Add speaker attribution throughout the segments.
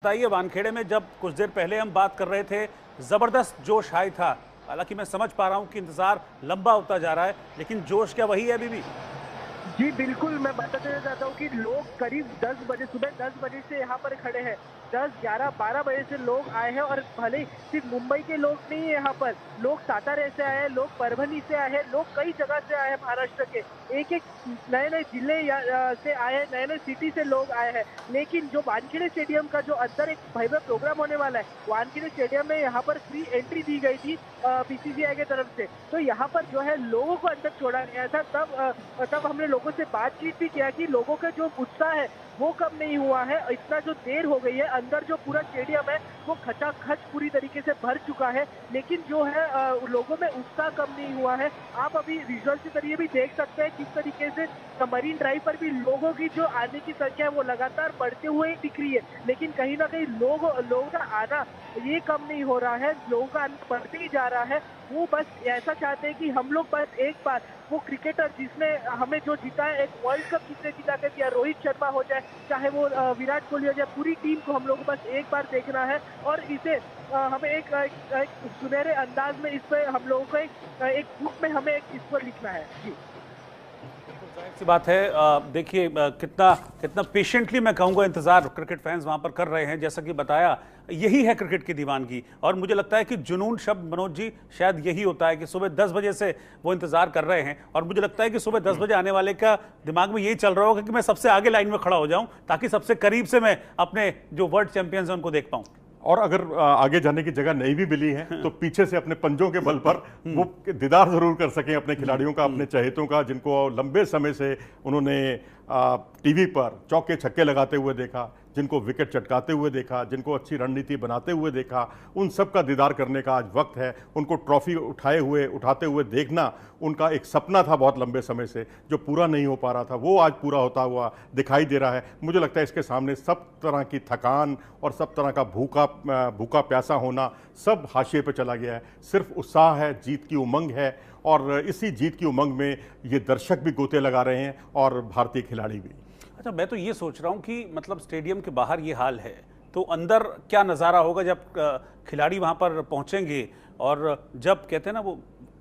Speaker 1: बताइए, वानखेड़े में जब कुछ देर पहले हम बात कर रहे थे, जबरदस्त जोश हाई था। हालांकि मैं समझ पा रहा हूं कि इंतजार लंबा होता जा रहा है, लेकिन जोश क्या वही है अभी भी?
Speaker 2: जी, बिल्कुल, मैं बता देना चाहता हूँ कि लोग करीब 10 बजे, सुबह 10 बजे से यहाँ पर खड़े हैं। 10, 11, 12 बजे से लोग आए हैं और भले ही सिर्फ मुंबई के लोग नहीं है यहाँ पर, लोग सातारा से आए हैं, लोग परभनी से आए हैं, लोग कई जगह से आए हैं महाराष्ट्र के। एक-एक नए-नए जिले से आए हैं, नए-नए सिटी से लोग आए हैं। लेकिन जो वानखेड़े स्टेडियम का जो अंदर एक भव्य प्रोग्राम होने वाला है, वानखेड़े स्टेडियम में यहाँ पर फ्री एंट्री दी गई थी बीसीसीआई की तरफ से। तो यहाँ पर जो है लोगों को अंदर छोड़ा गया था। तब हमने लोगों से बातचीत भी किया कि लोगों का जो उत्साह है वो कम नहीं हुआ है। इतना जो देर हो गई है, अंदर जो पूरा स्टेडियम है वो खचाखच पूरी तरीके से भर चुका है, लेकिन जो है लोगों में उत्साह कम नहीं हुआ है। आप अभी विजुअल के जरिए भी देख सकते हैं किस तरीके से मरीन ड्राइव पर भी लोगों की जो आने की संख्या है वो लगातार बढ़ते हुए दिख रही है, लेकिन कहीं ना कहीं लोगों का आना ये कम नहीं हो रहा है, लोगों का आना बढ़ते ही जा रहा है। वो बस ऐसा चाहते हैं कि हम लोग बस एक बार वो क्रिकेटर जिसने हमें जो जीता है, एक वर्ल्ड कप जिसने जीता कर दिया, रोहित शर्मा हो जाए, चाहे वो विराट कोहली हो जाए, पूरी टीम को हम लोग को बस एक बार देखना है और इसे हमें एक सुनहरे अंदाज में इस पे हम लोगों को एक बुक में हमें इस पर लिखना है। जी,
Speaker 1: जाहिर सी बात है। देखिए, कितना कितना पेशेंटली मैं कहूँगा इंतजार क्रिकेट फैंस वहां पर कर रहे हैं। जैसा कि बताया, यही है क्रिकेट की दीवानगी। और मुझे लगता है कि जुनून शब्द, मनोज जी, शायद यही होता है कि सुबह 10 बजे से वो इंतजार कर रहे हैं। और मुझे लगता है कि सुबह 10 बजे आने वाले का दिमाग में यही चल रहा होगा कि मैं सबसे आगे लाइन में खड़ा हो जाऊं, ताकि सबसे करीब से मैं अपने जो वर्ल्ड चैंपियंस हैं उनको देख पाऊं।
Speaker 3: और अगर आगे जाने की जगह नहीं भी मिली है तो पीछे से अपने पंजों के बल पर वो दीदार जरूर कर सकें अपने खिलाड़ियों का, अपने चहेतों का, जिनको लंबे समय से उन्होंने टीवी पर चौके छक्के लगाते हुए देखा, जिनको विकेट चटकाते हुए देखा, जिनको अच्छी रणनीति बनाते हुए देखा। उन सब का दीदार करने का आज वक्त है। उनको ट्रॉफी उठाते हुए देखना उनका एक सपना था बहुत लंबे समय से, जो पूरा नहीं हो पा रहा था, वो आज पूरा होता हुआ दिखाई दे रहा है। मुझे लगता है इसके सामने सब तरह की थकान और सब तरह का भूखा प्यासा होना सब हाशिए पे चला गया है। सिर्फ उत्साह है, जीत की उमंग है, और इसी जीत की उमंग में ये दर्शक भी गोते लगा रहे हैं और भारतीय खिलाड़ी भी।
Speaker 1: अच्छा, मैं तो ये सोच रहा हूँ कि मतलब स्टेडियम के बाहर ये हाल है, तो अंदर क्या नज़ारा होगा जब खिलाड़ी वहाँ पर पहुँचेंगे। और जब कहते हैं ना, वो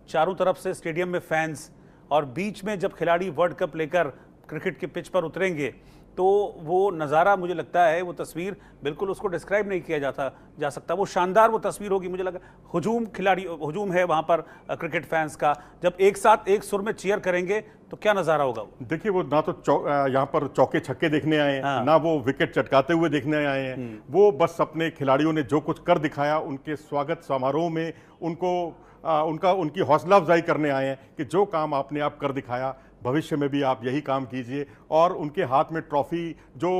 Speaker 1: चारों तरफ से स्टेडियम में फैंस, और बीच में जब खिलाड़ी वर्ल्ड कप लेकर क्रिकेट के पिच पर उतरेंगे, तो वो नज़ारा, मुझे लगता है वो तस्वीर बिल्कुल उसको डिस्क्राइब नहीं किया जा सकता। वो शानदार वो तस्वीर होगी। मुझे लगा हुजूम है वहाँ पर क्रिकेट फैंस का, जब एक साथ एक सुर में चीयर करेंगे तो क्या नज़ारा होगा वो।
Speaker 3: देखिए, वो ना तो यहाँ पर चौके छक्के देखने आए हैं,
Speaker 1: हाँ।
Speaker 3: ना वो विकेट चटकाते हुए देखने आए हैं। वो बस अपने खिलाड़ियों ने जो कुछ कर दिखाया, उनके स्वागत समारोह में उनकी हौसला अफजाई करने आए हैं कि जो काम आपने आप कर दिखाया, भविष्य में भी आप यही काम कीजिए। और उनके हाथ में ट्रॉफी, जो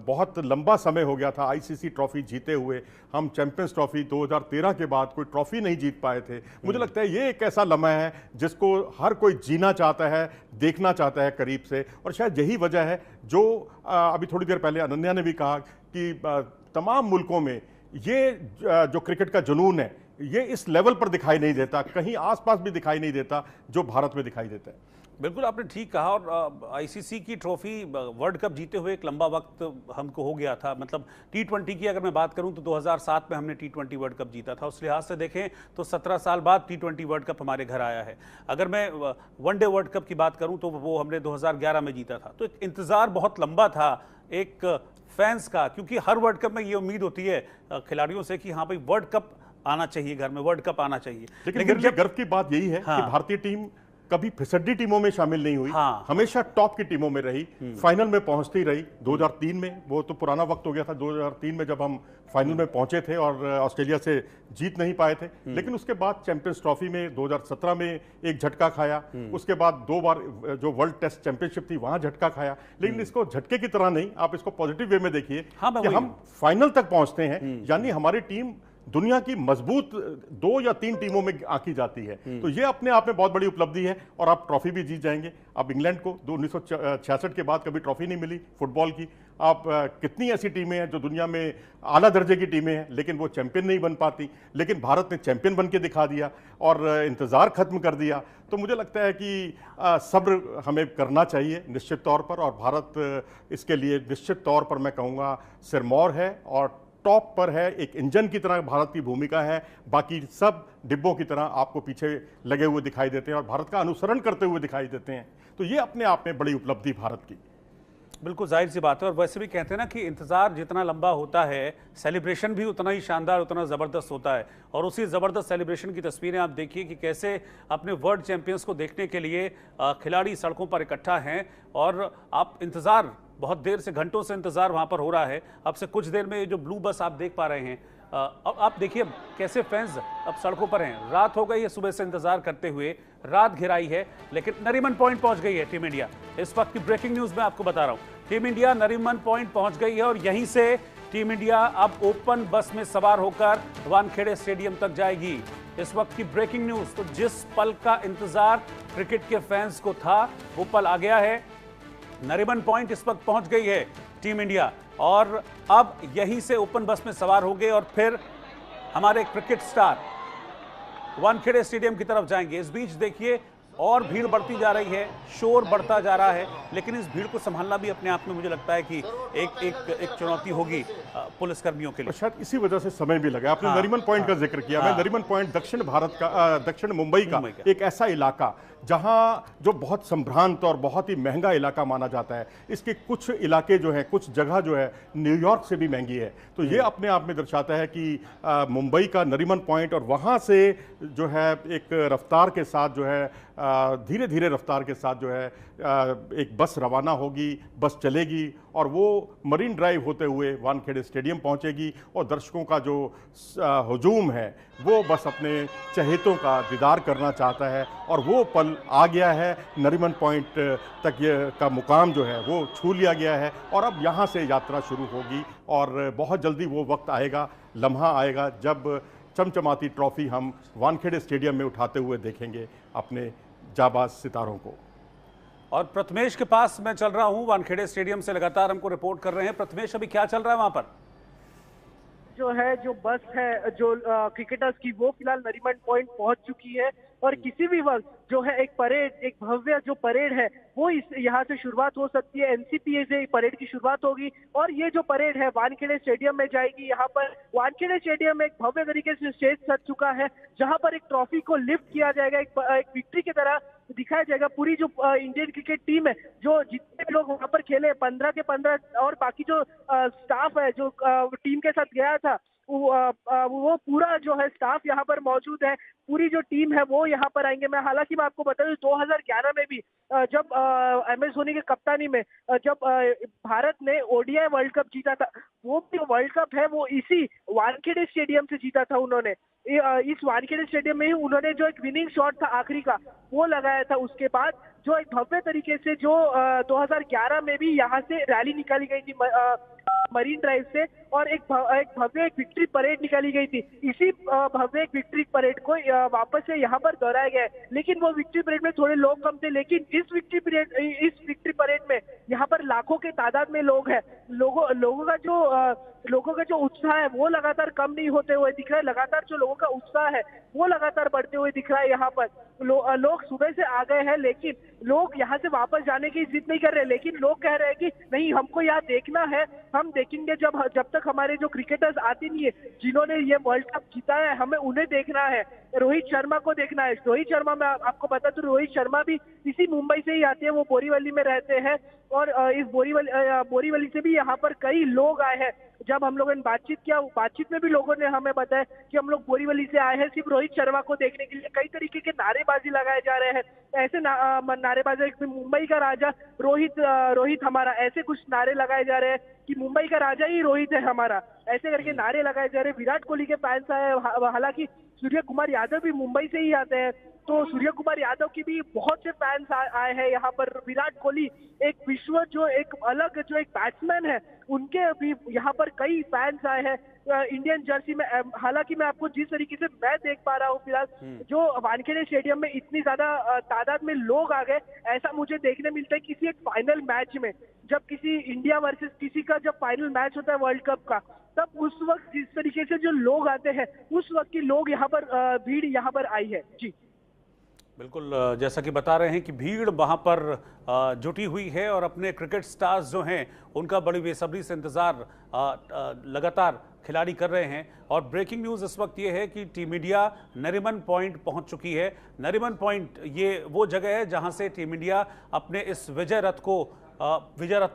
Speaker 3: बहुत लंबा समय हो गया था आईसीसी ट्रॉफी जीते हुए, हम चैंपियंस ट्रॉफी 2013 के बाद कोई ट्रॉफी नहीं जीत पाए थे। मुझे लगता है ये एक ऐसा लम्हा है जिसको हर कोई जीना चाहता है, देखना चाहता है करीब से। और शायद यही वजह है जो अभी थोड़ी देर पहले अनन्या ने भी कहा कि तमाम मुल्कों में ये जो क्रिकेट का जुनून है, ये इस लेवल पर दिखाई नहीं देता, कहीं आसपास भी दिखाई नहीं देता जो भारत में दिखाई देता है।
Speaker 1: बिल्कुल, आपने ठीक कहा। और आईसीसी की ट्रॉफी, वर्ल्ड कप जीते हुए एक लंबा वक्त हमको हो गया था। मतलब टी20 की अगर मैं बात करूं तो 2007 में हमने टी20 वर्ल्ड कप जीता था। उस लिहाज से देखें तो 17 साल बाद टी20 वर्ल्ड कप हमारे घर आया है। अगर मैं वनडे वर्ल्ड कप की बात करूं तो वो हमने 2011 में जीता था। तो एक इंतज़ार बहुत लंबा था एक फैंस का, क्योंकि हर वर्ल्ड कप में ये उम्मीद होती है खिलाड़ियों से कि हाँ भाई, वर्ल्ड कप आना चाहिए घर में, वर्ल्ड कप आना चाहिए।
Speaker 3: लेकिन गर्व की बात यही है कि भारतीय टीम कभी फिसड्डी टीमों में शामिल नहीं हुई।
Speaker 1: हाँ।
Speaker 3: हमेशा टॉप की टीमों में रही, फाइनल में पहुंचती रही। 2003 में, वो तो पुराना वक्त हो गया था, 2003 में जब हम फाइनल में पहुंचे थे और ऑस्ट्रेलिया से जीत नहीं पाए थे। लेकिन उसके बाद चैंपियंस ट्रॉफी में 2017 में एक झटका खाया, उसके बाद 2 बार जो वर्ल्ड टेस्ट चैंपियनशिप थी वहां झटका खाया। लेकिन इसको झटके की तरह नहीं, आप इसको पॉजिटिव वे में देखिए।
Speaker 1: हाँ,
Speaker 3: कि हम फाइनल तक पहुंचते हैं, यानी हमारी टीम दुनिया की मजबूत 2 या 3 टीमों में आकी जाती है। तो ये अपने आप में बहुत बड़ी उपलब्धि है। और आप ट्रॉफी भी जीत जाएंगे। अब इंग्लैंड को 1966 के बाद कभी ट्रॉफी नहीं मिली फुटबॉल की। आप कितनी ऐसी टीमें हैं जो दुनिया में आला दर्जे की टीमें हैं, लेकिन वो चैंपियन नहीं बन पाती। लेकिन भारत ने चैंपियन बन के दिखा दिया और इंतज़ार खत्म कर दिया। तो मुझे लगता है कि सब्र हमें करना चाहिए निश्चित तौर पर, और भारत इसके लिए निश्चित तौर पर मैं कहूँगा सिरमौर है और टॉप पर है, एक इंजन की तरह भारत की भूमिका है, बाकी सब डिब्बों की तरह आपको पीछे लगे हुए दिखाई देते हैं और भारत का अनुसरण करते हुए दिखाई देते हैं। तो ये अपने आप में बड़ी उपलब्धि भारत की।
Speaker 1: बिल्कुल जाहिर सी बात है, और वैसे भी कहते हैं ना कि इंतजार जितना लंबा होता है, सेलिब्रेशन भी उतना ही शानदार, उतना ज़बरदस्त होता है। और उसी ज़बरदस्त सेलिब्रेशन की तस्वीरें आप देखिए कि कैसे अपने वर्ल्ड चैंपियंस को देखने के लिए खिलाड़ी सड़कों पर इकट्ठा हैं, और आप इंतज़ार बहुत देर से, घंटों से इंतजार वहां पर हो रहा है। अब से कुछ देर में ये जो ब्लू बस आप देख पा रहे हैं, अब आप देखिए कैसे फैंस अब सड़कों पर हैं। रात हो गई है सुबह से इंतजार करते हुए, रात घिराई है, लेकिन नरीमन पॉइंट पहुंच गई है टीम इंडिया। इस वक्त की ब्रेकिंग न्यूज में आपको बता रहा हूं, टीम इंडिया नरीमन पॉइंट पहुंच गई है और यहीं से टीम इंडिया अब ओपन बस में सवार होकर वानखेड़े स्टेडियम तक जाएगी। इस वक्त की ब्रेकिंग न्यूज, तो जिस पल का इंतजार क्रिकेट के फैंस को था वो पल आ गया है। नरीमन पॉइंट इस वक्त पहुंच गई है टीम इंडिया, और अब यहीं से ओपन बस में सवार होंगे और फिर हमारे क्रिकेट स्टार वानखेड़े स्टेडियम की तरफ जाएंगे। इस बीच देखिए और भीड़ बढ़ती जा रही है, शोर बढ़ता जा रहा है, लेकिन इस भीड़ को संभालना भी अपने आप में मुझे लगता है कि एक चुनौती होगी पुलिसकर्मियों के लिए।
Speaker 3: शायद इसी वजह से समय भी लगा। आपने नरीमन पॉइंट का जिक्र किया। मैं नरीमन पॉइंट दक्षिण भारत का, दक्षिण मुंबई का एक ऐसा इलाका जहां जो बहुत संभ्रांत और बहुत ही महंगा इलाका माना जाता है। इसके कुछ इलाके जो है, कुछ जगह जो है न्यूयॉर्क से भी महंगी है। तो ये अपने आप में दर्शाता है कि मुंबई का नरीमन पॉइंट, और वहां से जो है एक रफ्तार के साथ जो है धीरे धीरे रफ्तार के साथ जो है एक बस रवाना होगी, बस चलेगी और वो मरीन ड्राइव होते हुए वानखेड़े स्टेडियम पहुंचेगी, और दर्शकों का जो हुजूम है वो बस अपने चहेतों का दीदार करना चाहता है। और वो पल आ गया है, नरीमन पॉइंट तक का मुकाम जो है वो छू लिया गया है, और अब यहाँ से यात्रा शुरू होगी। और बहुत जल्दी वो वक्त आएगा, लम्हा आएगा जब चमचमाती ट्रॉफी हम वानखेड़े स्टेडियम में उठाते हुए देखेंगे अपने जाबाज सितारों को।
Speaker 1: और प्रथमेश के पास मैं चल रहा हूं, वानखेड़े स्टेडियम से लगातार हमको रिपोर्ट कर रहे हैं। प्रथमेश, अभी क्या चल रहा है वहां पर?
Speaker 2: जो बस है जो क्रिकेटर्स की, वो फिलहाल नरीमन पॉइंट पहुंच चुकी है, और किसी भी वक्त जो है एक परेड, एक भव्य जो परेड है वो इस यहाँ से शुरुआत हो सकती है। एनसीपीए से परेड की शुरुआत होगी, और ये जो परेड है वानखेड़े स्टेडियम में जाएगी। यहाँ पर वानखेड़े स्टेडियम में एक भव्य तरीके से स्टेज सज चुका है, जहाँ पर एक ट्रॉफी को लिफ्ट किया जाएगा, एक विक्ट्री की तरह दिखाया जाएगा। पूरी जो इंडियन क्रिकेट टीम है, जो जितने भी लोग वहां पर खेले 15 के 15, और बाकी जो स्टाफ है जो टीम के साथ गया था, वो पूरा जो है स्टाफ यहाँ पर मौजूद है। पूरी जो टीम है वो यहाँ पर आएंगे। मैं आपको बता दूं 2011 में भी जब MS धोनी के कप्तानी में जब भारत ने ODI वर्ल्ड कप जीता था, वो जो वर्ल्ड कप है वो इसी वानखेड़े स्टेडियम से जीता था उन्होंने। इस वानखेड़े स्टेडियम में ही उन्होंने जो एक विनिंग शॉट था आखिरी का वो लगाया था। उसके बाद जो एक भव्य तरीके से जो 2011 में भी यहाँ से रैली निकाली गई थी मरीन ड्राइव से, और एक भव्य विक्ट्री परेड निकाली गई थी। इसी भव्य विक्ट्री परेड को वापस से यहाँ पर दोहराया गया है। लेकिन वो विक्ट्री परेड में थोड़े लोग कम थे, लेकिन इस विक्ट्री परेड में यहाँ पर लाखों के तादाद में लोग हैं। लोगों का जो उत्साह है वो लगातार कम नहीं होते हुए दिख रहा है। लगातार जो लोगों का उत्साह है वो लगातार बढ़ते हुए दिख रहा है। यहाँ पर लोग सुबह से आ गए हैं, लेकिन लोग यहाँ से वापस जाने की जिद नहीं कर रहे। लेकिन लोग कह रहे हैं कि नहीं, हमको यहाँ देखना है, हम देखेंगे जब तक हमारे जो क्रिकेटर्स आते नहीं है जिन्होंने ये वर्ल्ड कप जीता है, हमें उन्हें देखना है। रोहित शर्मा को देखना है। रोहित शर्मा, मैं आपको बता दूं, रोहित शर्मा भी इसी मुंबई से ही आते हैं, वो बोरीवली में रहते हैं, और इस बोरीवली से भी यहाँ पर कई लोग आए हैं। जब हम लोगों ने बातचीत किया, बातचीत में भी लोगों ने हमें बताया कि हम लोग बोरीवली से आए हैं सिर्फ रोहित शर्मा को देखने के लिए। कई तरीके के नारेबाजी लगाए जा रहे हैं, ऐसे नारेबाजी, मुंबई का राजा रोहित हमारा, ऐसे कुछ नारे लगाए जा रहे हैं कि मुंबई का राजा ही रोहित है हमारा, ऐसे करके नारे लगाए जा रहे हैं। विराट कोहली के फैंस आए, हालांकि सूर्य कुमार यादव भी मुंबई से ही आते हैं, तो सूर्य कुमार यादव की भी बहुत से फैंस आए हैं यहाँ पर। विराट कोहली एक विश्व जो एक अलग जो एक बैट्समैन है, उनके भी यहाँ पर कई फैंस आए हैं इंडियन जर्सी में। हालांकि मैं आपको जिस तरीके से मैं देख पा रहा हूँ फिलहाल, जो वानखेड़े स्टेडियम में इतनी ज्यादा तादाद में लोग आ गए, ऐसा मुझे देखने मिलता है किसी एक फाइनल मैच में। जब किसी इंडिया वर्सेस किसी का जब फाइनल मैच होता है वर्ल्ड कप का, तब उस वक्त जिस तरीके से जो लोग आते हैं, उस वक्त के लोग यहाँ पर भीड़ यहाँ पर आई है। जी
Speaker 1: बिल्कुल, जैसा कि बता रहे हैं कि भीड़ वहां पर जुटी हुई है और अपने क्रिकेट स्टार्स जो हैं उनका बड़ी बेसब्री से इंतजार लगातार खिलाड़ी कर रहे हैं। और ब्रेकिंग न्यूज़ इस वक्त ये है कि टीम इंडिया नरीमन पॉइंट पहुंच चुकी है। नरीमन पॉइंट ये वो जगह है जहां से टीम इंडिया अपने इस विजय रथ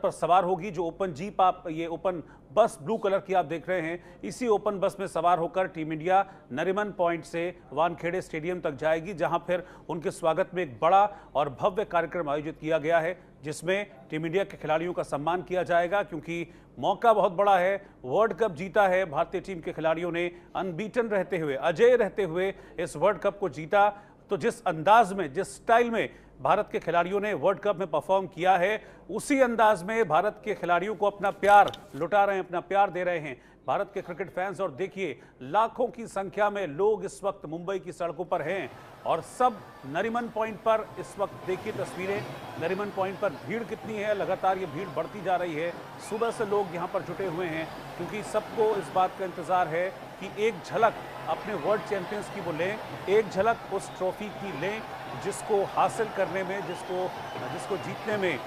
Speaker 1: पर सवार होगी। जो ओपन जीप ये ओपन बस ब्लू कलर की आप देख रहे हैं, इसी ओपन बस में सवार होकर टीम इंडिया नरीमन पॉइंट से वानखेड़े स्टेडियम तक जाएगी, जहां फिर उनके स्वागत में एक बड़ा और भव्य कार्यक्रम आयोजित किया गया है, जिसमें टीम इंडिया के खिलाड़ियों का सम्मान किया जाएगा। क्योंकि मौका बहुत बड़ा है, वर्ल्ड कप जीता है भारतीय टीम के खिलाड़ियों ने, अनबीटन रहते हुए, अजेय रहते हुए इस वर्ल्ड कप को जीता। तो जिस अंदाज में, जिस स्टाइल में भारत के खिलाड़ियों ने वर्ल्ड कप में परफॉर्म किया है, उसी अंदाज में भारत के खिलाड़ियों को अपना प्यार लुटा रहे हैं, अपना प्यार दे रहे हैं भारत के क्रिकेट फैंस। और देखिए, लाखों की संख्या में लोग इस वक्त मुंबई की सड़कों पर हैं और सब नरीमन पॉइंट पर इस वक्त देखिए तस्वीरें, नरीमन पॉइंट पर भीड़ कितनी है, लगातार ये भीड़ बढ़ती जा रही है। सुबह से लोग यहाँ पर जुटे हुए हैं क्योंकि सबको इस बात का इंतजार है कि एक झलक अपने वर्ल्ड चैंपियंस की वो लें, एक झलक उस ट्रॉफी की लें जिसको हासिल करने में, जिसको जीतने में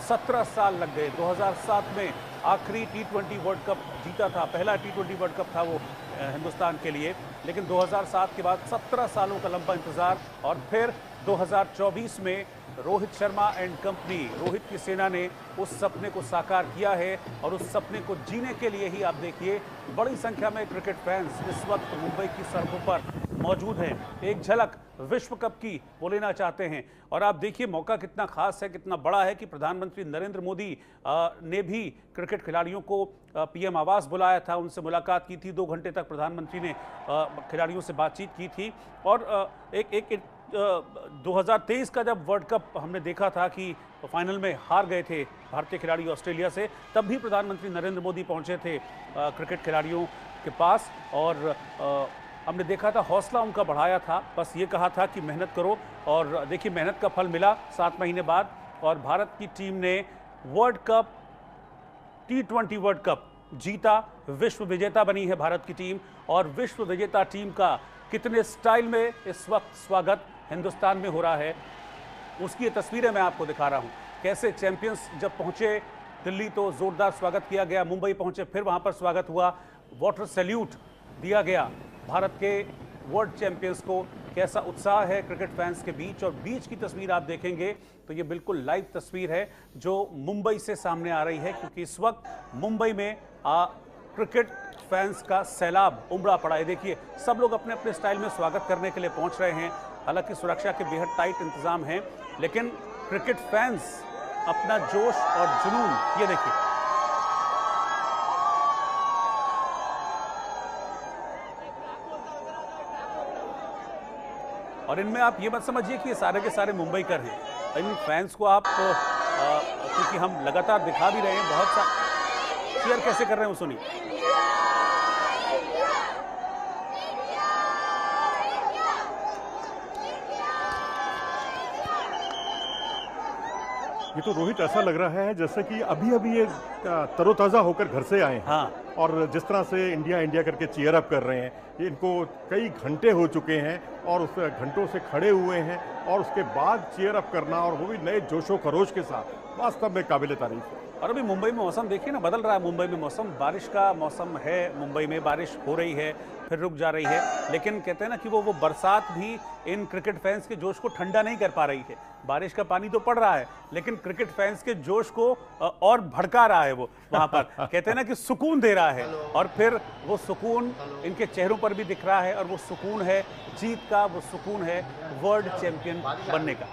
Speaker 1: 17 साल लग गए। 2007 में आखिरी T20 वर्ल्ड कप जीता था, पहला T20 वर्ल्ड कप था वो हिंदुस्तान के लिए, लेकिन 2007 के बाद 17 सालों का लंबा इंतजार। और फिर 2024 में रोहित शर्मा एंड कंपनी, रोहित की सेना ने उस सपने को साकार किया है और उस सपने को जीने के लिए ही आप देखिए बड़ी संख्या में क्रिकेट फैंस इस वक्त मुंबई की सड़कों पर मौजूद हैं। एक झलक विश्व कप की वो लेना चाहते हैं। और आप देखिए मौका कितना खास है, कितना बड़ा है कि प्रधानमंत्री नरेंद्र मोदी ने भी क्रिकेट खिलाड़ियों को पीएम आवास बुलाया था, उनसे मुलाकात की थी। 2 घंटे तक प्रधानमंत्री ने खिलाड़ियों से बातचीत की थी। और 2023 का जब वर्ल्ड कप हमने देखा था कि फाइनल में हार गए थे भारतीय खिलाड़ी ऑस्ट्रेलिया से, तब भी प्रधानमंत्री नरेंद्र मोदी पहुंचे थे क्रिकेट खिलाड़ियों के पास और हमने देखा था हौसला उनका बढ़ाया था। बस ये कहा था कि मेहनत करो और देखिए मेहनत का फल मिला 7 महीने बाद। और भारत की टीम ने world cup, T20 world cup जीता, विश्व विजेता बनी है भारत की टीम। और विश्व विजेता टीम का कितने स्टाइल में इस वक्त स्वागत हिंदुस्तान में हो रहा है, उसकी ये तस्वीरें मैं आपको दिखा रहा हूं। कैसे चैंपियंस जब पहुंचे दिल्ली तो जोरदार स्वागत किया गया, मुंबई पहुंचे फिर वहां पर स्वागत हुआ, वाटर सैल्यूट दिया गया भारत के वर्ल्ड चैंपियंस को। कैसा उत्साह है क्रिकेट फैंस के बीच। और बीच की तस्वीर आप देखेंगे तो ये बिल्कुल लाइव तस्वीर है जो मुंबई से सामने आ रही है, क्योंकि इस वक्त मुंबई में क्रिकेट फैंस का सैलाब उमड़ा पड़ा है। देखिए सब लोग अपने अपने स्टाइल में स्वागत करने के लिए पहुंच रहे हैं। हालांकि सुरक्षा के बेहद टाइट इंतजाम हैं, लेकिन क्रिकेट फैंस अपना जोश और जुनून, ये देखिए और इनमें आप ये मत समझिए कि ये सारे के सारे मुंबईकर हैं। इन फैंस को आप क्योंकि हम लगातार दिखा भी रहे हैं, बहुत सा चीयर कैसे कर रहे हैं वो सुनिए।
Speaker 3: ये तो रोहित ऐसा लग रहा है जैसे कि अभी अभी ये तरोताज़ा होकर घर से आए हैं।
Speaker 1: हाँ।
Speaker 3: और जिस तरह से इंडिया इंडिया करके चीयर अप कर रहे हैं, ये इनको कई घंटे हो चुके हैं और उस घंटों से खड़े हुए हैं और उसके बाद चीयर अप करना, और वो भी नए जोशो खरोश के साथ, वास्तव में काबिल तारीफ है।
Speaker 1: और अभी मुंबई में मौसम देखिए ना, बदल रहा है मुंबई में मौसम, बारिश का मौसम है मुंबई में, बारिश हो रही है फिर रुक जा रही है, लेकिन कहते हैं ना कि वो बरसात भी इन क्रिकेट फैंस के जोश को ठंडा नहीं कर पा रही है। बारिश का पानी तो पड़ रहा है लेकिन क्रिकेट फैंस के जोश को और भड़का रहा है वो वहां पर। कहते हैं ना कि सुकून दे रहा है, और फिर वो सुकून इनके चेहरों पर भी दिख रहा है, और वो सुकून है जीत का, वो सुकून है वर्ल्ड चैंपियन बनने का।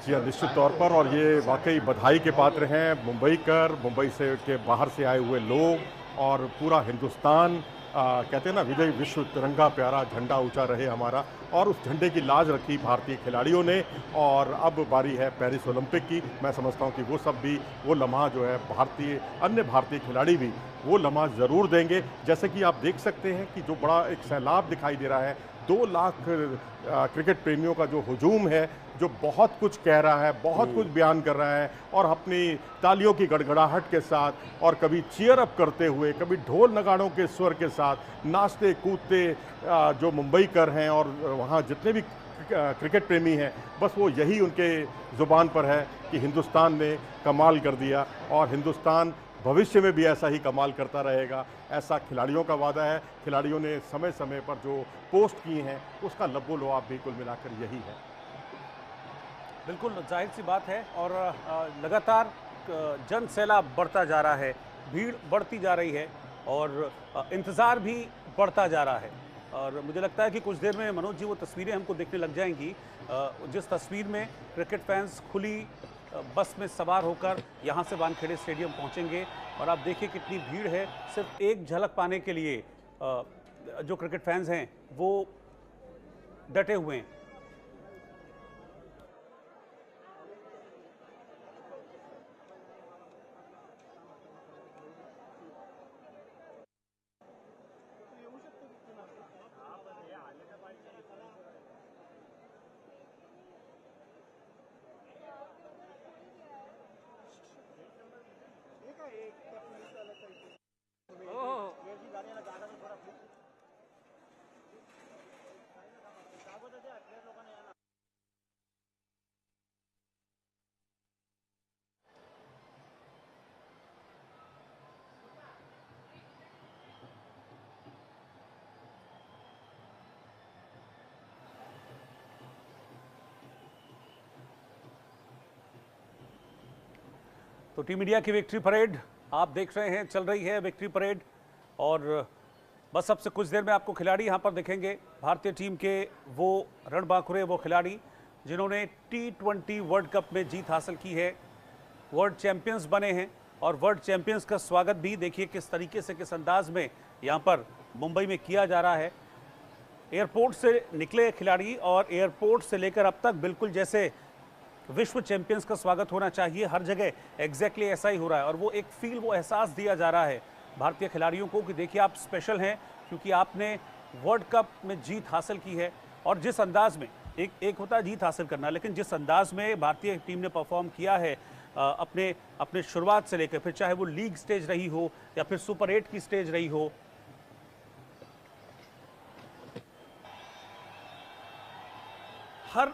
Speaker 3: जी हाँ, निश्चित तौर पर, और ये वाकई बधाई के पात्र हैं मुंबई से के बाहर से आए हुए लोग और पूरा हिंदुस्तान। कहते हैं ना, विजय विश्व तिरंगा प्यारा, झंडा ऊंचा रहे हमारा, और उस झंडे की लाज रखी भारतीय खिलाड़ियों ने। और अब बारी है पेरिस ओलंपिक की। मैं समझता हूं कि वो सब भी वो लम्हा जो है अन्य भारतीय खिलाड़ी भी वो लम्हा ज़रूर देंगे। जैसे कि आप देख सकते हैं कि जो बड़ा एक सैलाब दिखाई दे रहा है, 2 लाख क्रिकेट प्रेमियों का जो हुजूम है, जो बहुत कुछ कह रहा है, बहुत कुछ बयान कर रहा है, और अपनी तालियों की गड़गड़ाहट के साथ, और कभी चीयर अप करते हुए, कभी ढोल नगाड़ों के स्वर के साथ नाचते कूदते जो मुंबईकर हैं और वहाँ जितने भी क्रिकेट प्रेमी हैं, बस वो यही उनके ज़ुबान पर है कि हिंदुस्तान ने कमाल कर दिया और हिंदुस्तान भविष्य में भी ऐसा ही कमाल करता रहेगा। ऐसा खिलाड़ियों का वादा है। खिलाड़ियों ने समय समय पर जो पोस्ट किए हैं उसका लबो-लुआब भी कुल मिलाकर यही है।
Speaker 1: बिल्कुल जाहिर सी बात है और लगातार जन सैलाब बढ़ता जा रहा है, भीड़ बढ़ती जा रही है और इंतज़ार भी बढ़ता जा रहा है। और मुझे लगता है कि कुछ देर में मनोज जी वो तस्वीरें हमको देखने लग जाएंगी, जिस तस्वीर में क्रिकेट फैंस खुली बस में सवार होकर यहाँ से वानखेड़े स्टेडियम पहुँचेंगे और आप देखिए कितनी भीड़ है। सिर्फ एक झलक पाने के लिए जो क्रिकेट फैंस हैं वो डटे हुए हैं। तो टीम इंडिया की विक्ट्री परेड आप देख रहे हैं, चल रही है विक्ट्री परेड और बस अब से कुछ देर में आपको खिलाड़ी यहाँ पर दिखेंगे। भारतीय टीम के वो रणबांकुरे, वो खिलाड़ी जिन्होंने T20 वर्ल्ड कप में जीत हासिल की है, वर्ल्ड चैंपियंस बने हैं और वर्ल्ड चैंपियंस का स्वागत भी देखिए किस तरीके से, किस अंदाज में यहाँ पर मुंबई में किया जा रहा है। एयरपोर्ट से निकले खिलाड़ी और एयरपोर्ट से लेकर अब तक बिल्कुल जैसे विश्व चैंपियंस का स्वागत होना चाहिए, हर जगह एग्जैक्टली ऐसा ही हो रहा है और वो एक फील, वो एहसास दिया जा रहा है भारतीय खिलाड़ियों को कि देखिए आप स्पेशल हैं क्योंकि आपने वर्ल्ड कप में जीत हासिल की है। और जिस अंदाज में एक होता है जीत हासिल करना, लेकिन जिस अंदाज में भारतीय टीम ने परफॉर्म किया है अपने शुरुआत से लेकर, फिर चाहे वो लीग स्टेज रही हो या फिर सुपर 8 की स्टेज रही हो, हर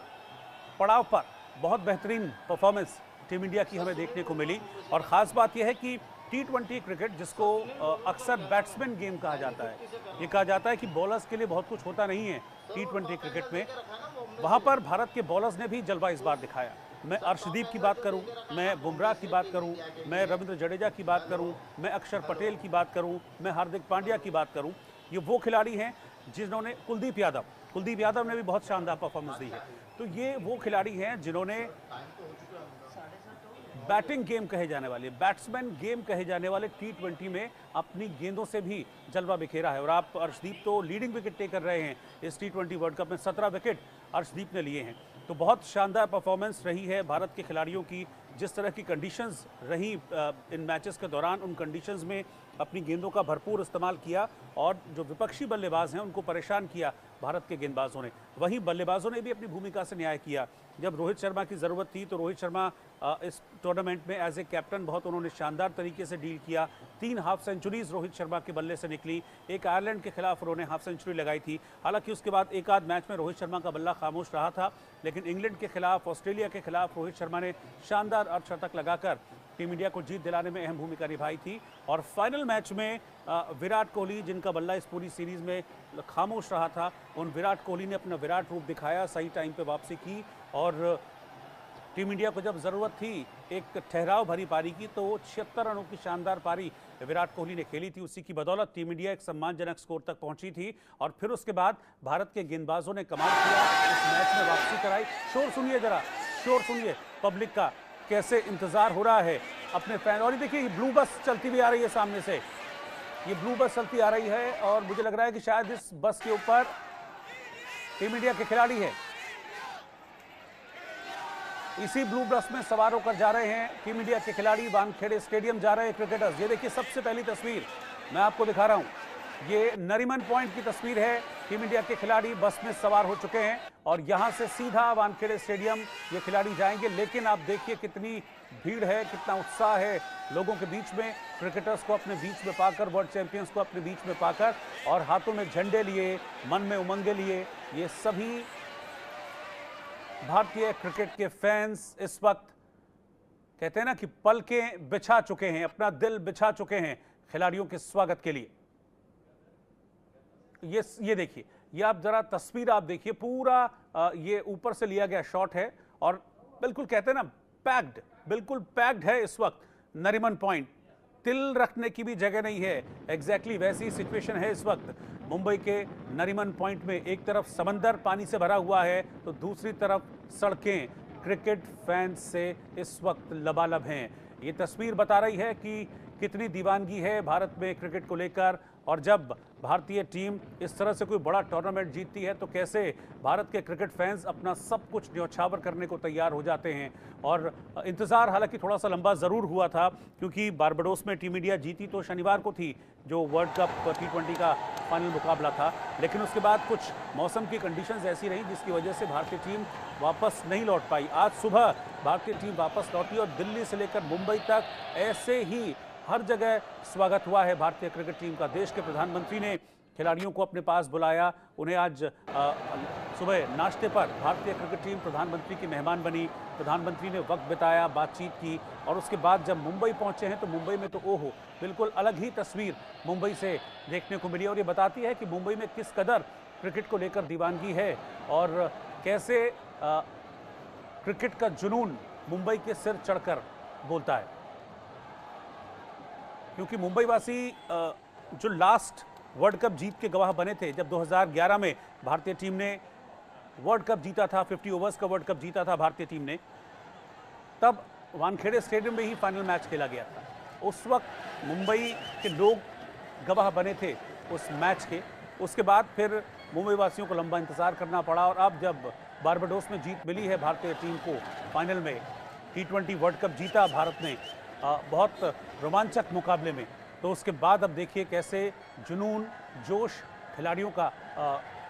Speaker 1: पड़ाव पर बहुत बेहतरीन परफॉर्मेंस टीम इंडिया की हमें देखने को मिली। और ख़ास बात यह है कि T20 क्रिकेट, जिसको अक्सर बैट्समैन गेम कहा जाता है, ये कहा जाता है कि बॉलर्स के लिए बहुत कुछ होता नहीं है T20 क्रिकेट में, वहाँ पर भारत के बॉलर्स ने भी जलवा इस बार दिखाया। मैं अर्शदीप की बात करूं, मैं बुमराह की बात करूं, मैं रविंद्र जडेजा की बात करूं, मैं अक्षर पटेल की बात करूं, मैं हार्दिक पांड्या की बात करूं, ये वो खिलाड़ी हैं जिन्होंने, कुलदीप यादव ने भी बहुत शानदार परफॉर्मेंस दी है। तो ये वो खिलाड़ी हैं जिन्होंने बैटिंग गेम कहे जाने वाले, बैट्समैन गेम कहे जाने वाले T20 में अपनी गेंदों से भी जलवा बिखेरा है। और आप अर्शदीप तो लीडिंग विकेट टेकर रहे हैं इस T20 वर्ल्ड कप में, 17 विकेट अर्शदीप ने लिए हैं। तो बहुत शानदार परफॉर्मेंस रही है भारत के खिलाड़ियों की। जिस तरह की कंडीशंस रही इन मैचेस के दौरान, उन कंडीशंस में अपनी गेंदों का भरपूर इस्तेमाल किया और जो विपक्षी बल्लेबाज हैं उनको परेशान किया भारत के गेंदबाजों ने। वहीं बल्लेबाजों ने भी अपनी भूमिका से न्याय किया। जब रोहित शर्मा की ज़रूरत थी तो रोहित शर्मा इस टूर्नामेंट में एज ए कैप्टन बहुत उन्होंने शानदार तरीके से डील किया। 3 हाफ सेंचुरीज रोहित शर्मा के बल्ले से निकली। एक आयरलैंड के खिलाफ उन्होंने हाफ सेंचुरी लगाई थी। हालांकि उसके बाद एक आध मैच में रोहित शर्मा का बल्ला खामोश रहा था, लेकिन इंग्लैंड के खिलाफ, ऑस्ट्रेलिया के खिलाफ रोहित शर्मा ने शानदार अर्धशतक लगाकर टीम इंडिया को जीत दिलाने में अहम भूमिका निभाई थी। और फाइनल मैच में विराट कोहली, जिनका बल्ला इस पूरी सीरीज में खामोश रहा था, उन विराट कोहली ने अपना विराट रूप दिखाया, सही टाइम पे वापसी की और टीम इंडिया को जब ज़रूरत थी एक ठहराव भरी पारी की, तो 76 रनों की शानदार पारी विराट कोहली ने खेली थी। उसी की बदौलत टीम इंडिया एक सम्मानजनक स्कोर तक पहुंची थी और फिर उसके बाद भारत के गेंदबाजों ने कमाल किया, इस मैच में वापसी कराई। शोर सुनिए जरा, शोर सुनिए पब्लिक का, कैसे इंतजार हो रहा है अपने फैन। और देखिए ये ब्लू बस चलती हुई आ रही है सामने से, ये ब्लू बस चलती आ रही है और मुझे लग रहा है कि शायद इस बस के ऊपर टीम इंडिया के खिलाड़ी हैं। इसी ब्लू बस में सवार होकर जा रहे हैं टीम इंडिया के खिलाड़ी, वानखेड़े स्टेडियम जा रहे हैं क्रिकेटर्स। ये देखिए सबसे पहली तस्वीर मैं आपको दिखा रहा हूं, ये नरीमन पॉइंट की तस्वीर है। टीम इंडिया के खिलाड़ी बस में सवार हो चुके हैं और यहां से सीधा वानखेड़े स्टेडियम ये खिलाड़ी जाएंगे। लेकिन आप देखिए कितनी भीड़ है, कितना उत्साह है लोगों के बीच में, क्रिकेटर्स को अपने बीच में पाकर, वर्ल्ड चैंपियंस को अपने बीच में पाकर और हाथों में झंडे लिए, मन में उमंगे लिए, ये सभी भारतीय क्रिकेट के फैंस इस वक्त कहते हैं ना कि पलकें बिछा चुके हैं, अपना दिल बिछा चुके हैं खिलाड़ियों के स्वागत के लिए। ये देखिए, ये आप जरा तस्वीर आप देखिए, पूरा ये ऊपर से लिया गया शॉट है और बिल्कुल कहते हैं ना पैक्ड, बिल्कुल पैक्ड है इस वक्त नरीमन पॉइंट। तिल रखने की भी जगह नहीं है। एग्जैक्टली वैसी सिचुएशन है इस वक्त मुंबई के नरीमन पॉइंट में। एक तरफ समंदर पानी से भरा हुआ है तो दूसरी तरफ सड़कें क्रिकेट फैंस से इस वक्त लबालब हैं। ये तस्वीर बता रही है कि कितनी दीवानगी है भारत में क्रिकेट को लेकर, और जब भारतीय टीम इस तरह से कोई बड़ा टूर्नामेंट जीतती है तो कैसे भारत के क्रिकेट फैंस अपना सब कुछ न्यौछावर करने को तैयार हो जाते हैं। और इंतज़ार हालांकि थोड़ा सा लंबा ज़रूर हुआ था, क्योंकि बारबाडोस में टीम इंडिया जीती तो शनिवार को थी जो वर्ल्ड कप T20 का फाइनल मुकाबला था, लेकिन उसके बाद कुछ मौसम की कंडीशंस ऐसी रही जिसकी वजह से भारतीय टीम वापस नहीं लौट पाई। आज सुबह भारतीय टीम वापस लौटी और दिल्ली से लेकर मुंबई तक ऐसे ही हर जगह स्वागत हुआ है भारतीय क्रिकेट टीम का। देश के प्रधानमंत्री ने खिलाड़ियों को अपने पास बुलाया, उन्हें आज सुबह नाश्ते पर भारतीय क्रिकेट टीम प्रधानमंत्री की मेहमान बनी। प्रधानमंत्री ने वक्त बिताया, बातचीत की, और उसके बाद जब मुंबई पहुंचे हैं तो मुंबई में तो ओहो, बिल्कुल अलग ही तस्वीर मुंबई से देखने को मिली। और ये बताती है कि मुंबई में किस कदर क्रिकेट को लेकर दीवानगी है और कैसे क्रिकेट का जुनून मुंबई के सिर चढ़कर बोलता है। क्योंकि मुंबई वासी जो लास्ट वर्ल्ड कप जीत के गवाह बने थे, जब 2011 में भारतीय टीम ने वर्ल्ड कप जीता था, 50 ओवर्स का वर्ल्ड कप जीता था भारतीय टीम ने, तब वानखेड़े स्टेडियम में ही फाइनल मैच खेला गया था। उस वक्त मुंबई के लोग गवाह बने थे उस मैच के। उसके बाद फिर मुंबई वासियों को लंबा इंतजार करना पड़ा, और अब जब बारबाडोस में जीत मिली है भारतीय टीम को, फाइनल में T20 वर्ल्ड कप जीता भारत ने बहुत रोमांचक मुकाबले में, तो उसके बाद अब देखिए कैसे जुनून जोश खिलाड़ियों का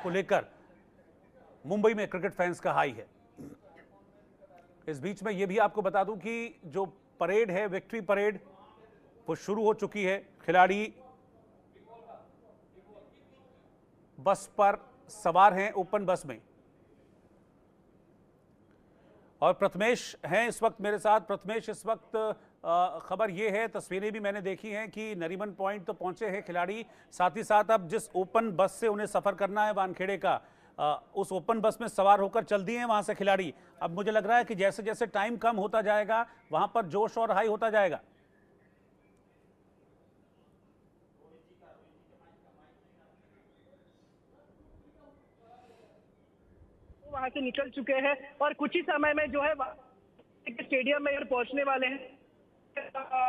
Speaker 1: को लेकर मुंबई में क्रिकेट फैंस का हाई है। इस बीच में ये भी आपको बता दूं कि जो परेड है, विक्ट्री परेड, वो शुरू हो चुकी है। खिलाड़ी बस पर सवार हैं, ओपन बस में, और प्रथमेश हैं इस वक्त मेरे साथ। प्रथमेश, इस वक्त खबर ये है, तस्वीरें भी मैंने देखी हैं कि नरीमन पॉइंट तो पहुंचे हैं खिलाड़ी, साथ ही साथ अब जिस ओपन बस से उन्हें सफर करना है वानखेड़े का, उस ओपन बस में सवार होकर चल दिए हैं वहां से खिलाड़ी। अब मुझे लग रहा है कि जैसे जैसे टाइम कम होता जाएगा वहां पर जोश और हाई होता जाएगा।
Speaker 2: वहां से निकल चुके हैं और कुछ ही समय में जो है स्टेडियम में पहुंचने वाले हैं।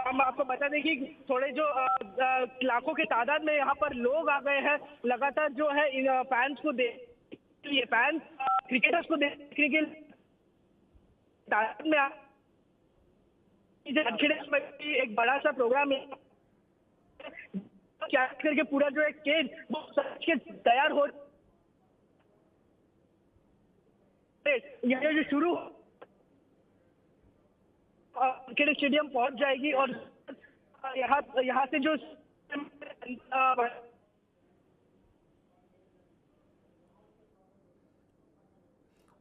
Speaker 2: हम आपको बता दें कि थोड़े जो लाखों के तादाद में यहाँ पर लोग आ गए हैं। लगातार जो है इन फैंस को फैंस क्रिकेटर्स को देखने के लिए तादाद में एक बड़ा सा प्रोग्राम है क्या करके पूरा जो है केज वो सच के तैयार हो, यह जो शुरू क्रिकेट स्टेडियम पहुंच जाएगी और यहाँ से जो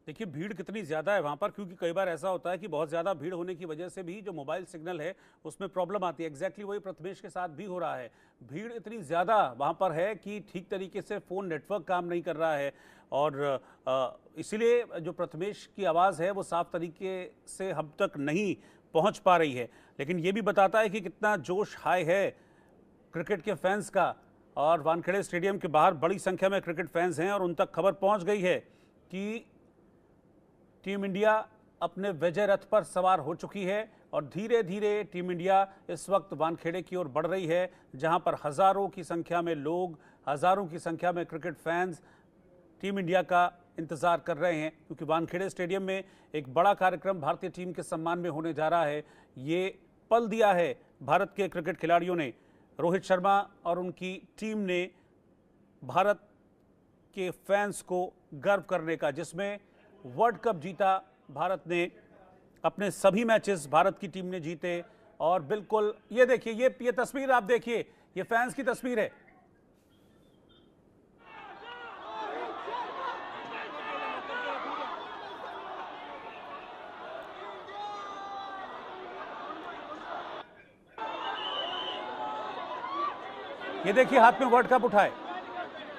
Speaker 1: देखिए भीड़ कितनी ज़्यादा है वहाँ पर, क्योंकि कई बार ऐसा होता है कि बहुत ज़्यादा भीड़ होने की वजह से भी जो मोबाइल सिग्नल है उसमें प्रॉब्लम आती है। एग्जैक्टली वही प्रथमेश के साथ भी हो रहा है। भीड़ इतनी ज़्यादा वहाँ पर है कि ठीक तरीके से फ़ोन नेटवर्क काम नहीं कर रहा है, और इसीलिए जो प्रथमेश की आवाज़ है वो साफ तरीके से हम तक नहीं पहुँच पा रही है। लेकिन ये भी बताता है कि कितना जोश हाई है क्रिकेट के फैंस का, और वानखेड़े स्टेडियम के बाहर बड़ी संख्या में क्रिकेट फैंस हैं और उन तक खबर पहुँच गई है कि टीम इंडिया अपने विजय रथ पर सवार हो चुकी है, और धीरे धीरे टीम इंडिया इस वक्त वानखेड़े की ओर बढ़ रही है, जहां पर हज़ारों की संख्या में लोग, हज़ारों की संख्या में क्रिकेट फैंस टीम इंडिया का इंतज़ार कर रहे हैं, क्योंकि वानखेड़े स्टेडियम में एक बड़ा कार्यक्रम भारतीय टीम के सम्मान में होने जा रहा है। ये पल दिया है भारत के क्रिकेट खिलाड़ियों ने। रोहित शर्मा और उनकी टीम ने भारत के फैंस को गर्व करने का, जिसमें वर्ल्ड कप जीता भारत ने, अपने सभी मैचेस भारत की टीम ने जीते, और बिल्कुल ये देखिए, ये तस्वीर आप देखिए, ये फैंस की तस्वीर है। ये देखिए हाथ में वर्ल्ड कप उठाए,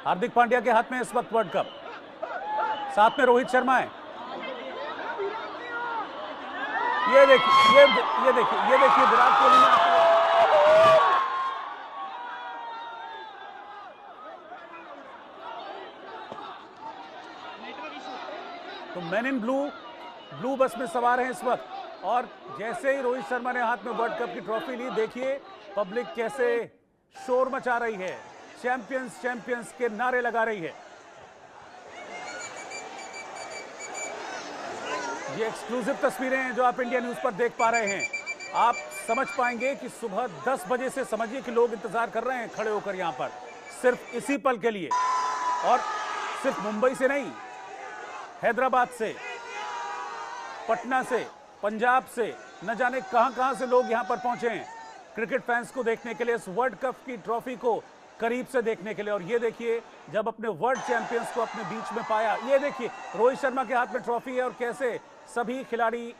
Speaker 1: हार्दिक पांड्या के हाथ में इस वक्त वर्ल्ड कप, साथ में रोहित शर्मा है। ये देखिए विराट कोहली ने तो मैन इन ब्लू बस में सवार हैं इस वक्त। और जैसे ही रोहित शर्मा ने हाथ में वर्ल्ड कप की ट्रॉफी ली, देखिए पब्लिक कैसे शोर मचा रही है, चैंपियंस चैंपियंस के नारे लगा रही है। ये एक्सक्लूसिव तस्वीरें हैं जो आप इंडिया न्यूज पर देख पा रहे हैं। आप समझ पाएंगे कि सुबह 10 बजे से समझिए कि लोग इंतजार कर रहे हैं खड़े होकर यहां पर, सिर्फ इसी पल के लिए। और सिर्फ मुंबई से नहीं, हैदराबाद से, पटना से, पंजाब से, न जाने कहां से लोग यहां पर पहुंचे हैं क्रिकेट फैंस को देखने के लिए, इस वर्ल्ड कप की ट्रॉफी को करीब से देखने के लिए। और ये देखिए जब अपने वर्ल्ड चैंपियंस को अपने बीच में पाया, ये देखिए रोहित शर्मा के हाथ में ट्रॉफी है और कैसे सभी खिलाड़ी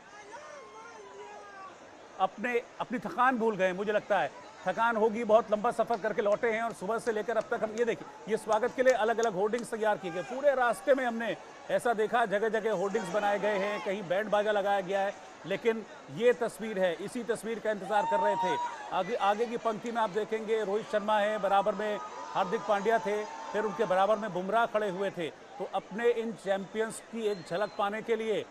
Speaker 1: अपनी थकान भूल गए। मुझे लगता है थकान होगी, बहुत लंबा सफर करके लौटे हैं और सुबह से लेकर अब तक हम ये देखिए ये स्वागत के लिए अलग अलग होर्डिंग्स तैयार किए गए। पूरे रास्ते में हमने ऐसा देखा, जगह जगह होर्डिंग्स बनाए गए हैं, कहीं बैंड बाजा लगाया गया है। लेकिन ये तस्वीर है, इसी तस्वीर का इंतजार कर रहे थे। आगे की पंक्ति में आप देखेंगे रोहित शर्मा है, बराबर में हार्दिक पांड्या थे, फिर उनके बराबर में बुमराह खड़े हुए थे। तो अपने इन चैंपियंस की एक झलक पाने के लिए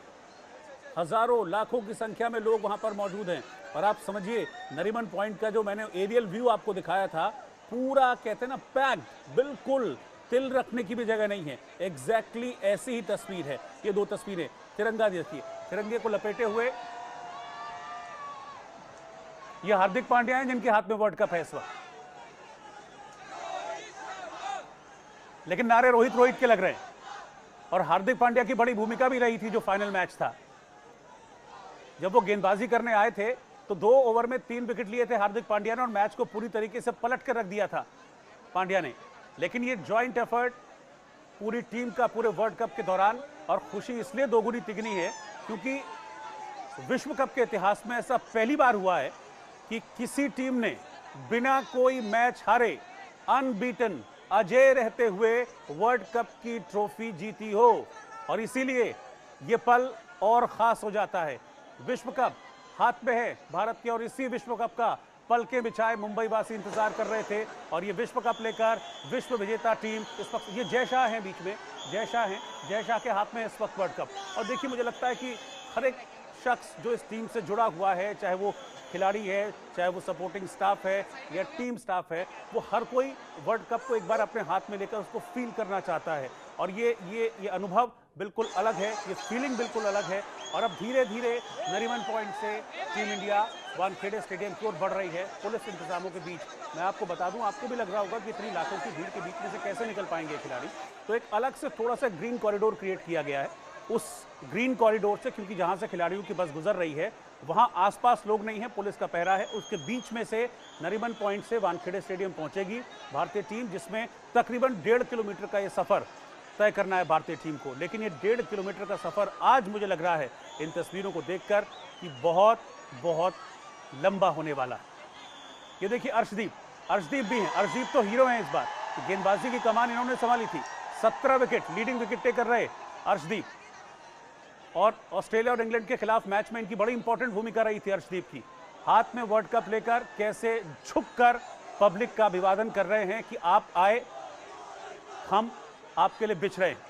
Speaker 1: हजारों लाखों की संख्या में लोग वहां पर मौजूद हैं। और आप समझिए नरीमन पॉइंट का जो मैंने एरियल व्यू आपको दिखाया था, पूरा कहते हैं ना पैक्ड, बिल्कुल तिल रखने की भी जगह नहीं है। एग्जैक्टली ऐसी ही तस्वीर है। ये दो तस्वीरें, तिरंगा देखिए, तिरंगे को लपेटे हुए ये हार्दिक पांड्या हैं जिनके हाथ में वर्ल्ड कप है इस वक्त। लेकिन नारे रोहित के लग रहे हैं। और हार्दिक पांड्या की बड़ी भूमिका भी रही थी जो फाइनल मैच था। जब वो गेंदबाजी करने आए थे तो 2 ओवर में 3 विकेट लिए थे हार्दिक पांड्या ने और मैच को पूरी तरीके से पलट कर रख दिया था पांड्या ने। लेकिन ये जॉइंट एफर्ट पूरी टीम का पूरे वर्ल्ड कप के दौरान, और खुशी इसलिए दोगुनी तिगनी है क्योंकि विश्व कप के इतिहास में ऐसा पहली बार हुआ है कि किसी टीम ने बिना कोई मैच हारे, अनबीटन, अजेय रहते हुए वर्ल्ड कप की ट्रॉफी जीती हो। और इसीलिए ये पल और खास हो जाता है। विश्व कप हाथ में है भारत के और इसी विश्व कप का पलके बिछाए मुंबई वासी इंतजार कर रहे थे। और ये विश्व कप लेकर विश्व विजेता टीम इस वक्त, ये जय शाह हैं बीच में, जय शाह के हाथ में इस वक्त वर्ल्ड कप। और देखिए मुझे लगता है कि हर एक शख्स जो इस टीम से जुड़ा हुआ है, चाहे वो खिलाड़ी है, चाहे वो सपोर्टिंग स्टाफ है या टीम स्टाफ है, वो हर कोई वर्ल्ड कप को एक बार अपने हाथ में लेकर उसको फील करना चाहता है। और ये अनुभव बिल्कुल अलग है, ये फीलिंग बिल्कुल अलग है। और अब धीरे धीरे नरीमन पॉइंट से टीम इंडिया वानखेड़े स्टेडियम की ओर बढ़ रही है पुलिस इंतजामों के बीच। मैं आपको बता दूं, आपको भी लग रहा होगा कि इतनी लाखों की भीड़ के बीच में से कैसे निकल पाएंगे खिलाड़ी। तो एक अलग से थोड़ा सा ग्रीन कॉरिडोर क्रिएट किया गया है। उस ग्रीन कॉरिडोर से, क्योंकि जहां से खिलाड़ियों की बस गुजर रही है वहां आसपास लोग नहीं है, पुलिस का पहरा है, उसके बीच में से नरीमन पॉइंट से वानखेड़े स्टेडियम पहुंचेगी भारतीय टीम, जिसमें तकरीबन 1.5 किलोमीटर का ये सफर तय करना है भारतीय टीम को। लेकिन ये 1.5 किलोमीटर का सफर आज मुझे लग रहा है इन तस्वीरों को देखकर कि बहुत बहुत लंबा होने वाला है। ये देखिए अर्शदीप भी हैं। अर्शदीप तो हीरो हैं इस बार, गेंदबाजी की कमान इन्होंने संभाली थी। 17 विकेट, लीडिंग विकेट टेकर रहे अर्शदीप। और ऑस्ट्रेलिया और इंग्लैंड के खिलाफ मैच में इनकी बड़ी इंपॉर्टेंट भूमिका रही थी अर्शदीप की। हाथ में वर्ल्ड कप लेकर कैसे झुककर पब्लिक का अभिवादन कर रहे हैं कि आप आए, हम आपके लिए बिछ रहे हैं।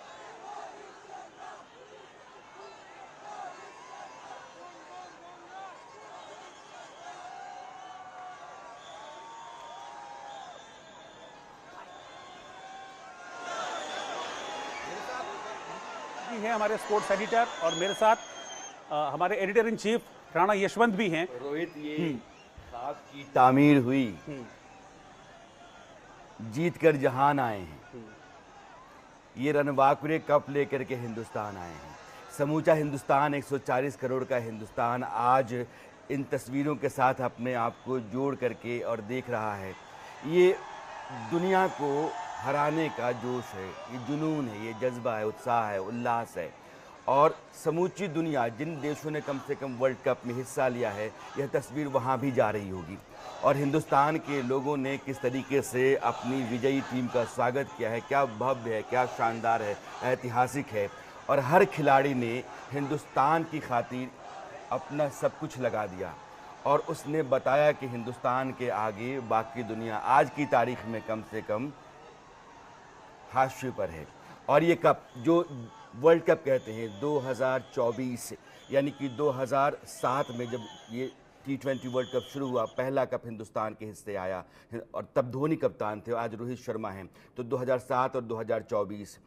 Speaker 1: है हमारे स्पोर्ट्स एडिटर और मेरे साथ हमारे editor in chief Rana Yashwant भी हैं।
Speaker 4: रोहित, ये खाब की तामीर हुई, जीत कर जहान आए हैं। ये रणबांकुरे कप लेकर के हिंदुस्तान आए हैं। समूचा हिंदुस्तान, 140 करोड़ का हिंदुस्तान आज इन तस्वीरों के साथ अपने आप को जोड़ करके और देख रहा है। ये दुनिया को हराने का जोश है, ये जुनून है, ये जज्बा है, उत्साह है, उल्लास है। और समूची दुनिया, जिन देशों ने कम से कम वर्ल्ड कप में हिस्सा लिया है, यह तस्वीर वहाँ भी जा रही होगी। और हिंदुस्तान के लोगों ने किस तरीके से अपनी विजयी टीम का स्वागत किया है, क्या भव्य है, क्या शानदार है, ऐतिहासिक है। और हर खिलाड़ी ने हिंदुस्तान की खातिर अपना सब कुछ लगा दिया और उसने बताया कि हिंदुस्तान के आगे बाकी दुनिया आज की तारीख में कम से कम हाशिए पर है। और ये कप जो वर्ल्ड कप कहते हैं 2024, यानी कि 2007 में जब ये T20 वर्ल्ड कप शुरू हुआ, पहला कप हिंदुस्तान के हिस्से आया और तब धोनी कप्तान थे, आज रोहित शर्मा हैं। तो 2007 और 2024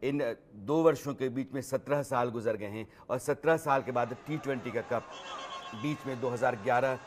Speaker 4: इन 2 वर्षों के बीच में 17 साल गुजर गए हैं और 17 साल के बाद T20 का कप बीच में 2011